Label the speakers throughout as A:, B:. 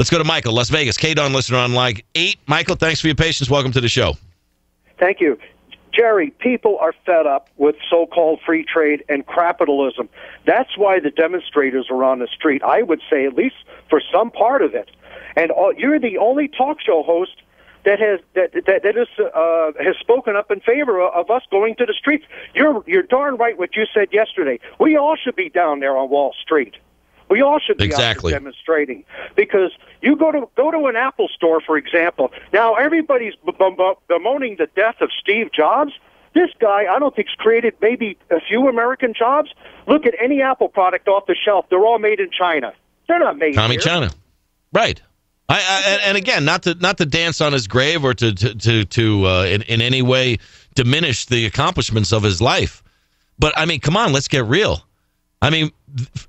A: Let's go to Michael, Las Vegas. K-Don listener on line 8. Michael, thanks for your patience. Welcome to the show.
B: Thank you. Jerry, people are fed up with so-called free trade and capitalism. That's why the demonstrators are on the street, I would say, at least for some part of it. And you're the only talk show host that has spoken up in favor of us going to the streets. You're darn right what you said yesterday. We all should be down there on Wall Street. We all should be out there demonstrating, because you go to an Apple store, for example. Now everybody's bemoaning the death of Steve Jobs. This guy, I don't think, has created maybe a few American jobs. Look at any Apple product off the shelf; they're all made in China. They're not made here.
A: China, right? And again, not to dance on his grave or to in any way diminish the accomplishments of his life, but I mean, come on, let's get real. I mean,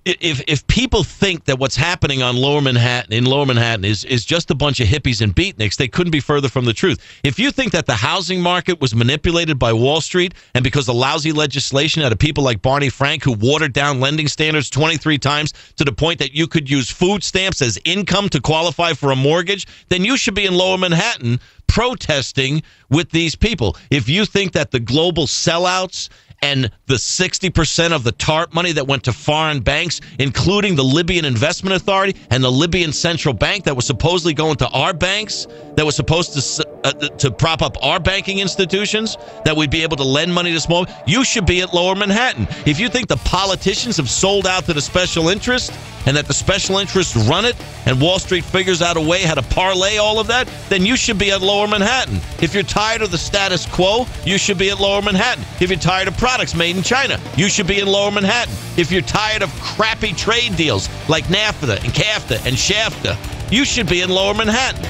A: if people think that what's happening on Lower Manhattan is just a bunch of hippies and beatniks, they couldn't be further from the truth. If you think that the housing market was manipulated by Wall Street and because of lousy legislation out of people like Barney Frank, who watered down lending standards 23 times to the point that you could use food stamps as income to qualify for a mortgage, then you should be in Lower Manhattan protesting with these people. If you think that the global sellouts and the 60% of the TARP money that went to foreign banks, including the Libyan Investment Authority and the Libyan Central Bank that was supposedly going to our banks, that was supposed to prop up our banking institutions, that we'd be able to lend money to small, you should be at Lower Manhattan. If you think the politicians have sold out to the special interest and that the special interests run it and Wall Street figures out a way how to parlay all of that, then you should be at Lower Manhattan. If you're tired of the status quo, you should be at Lower Manhattan. If you're tired of products made in China, you should be in Lower Manhattan. If you're tired of crappy trade deals like NAFTA and CAFTA and SHAFTA, you should be in Lower Manhattan.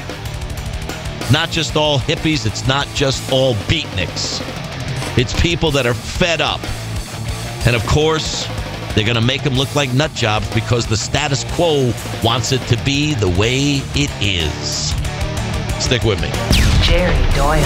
A: Not just all hippies, it's not just all beatniks. It's people that are fed up. And of course, they're going to make them look like nut jobs because the status quo wants it to be the way it is. Stick with me.
C: Jerry Doyle.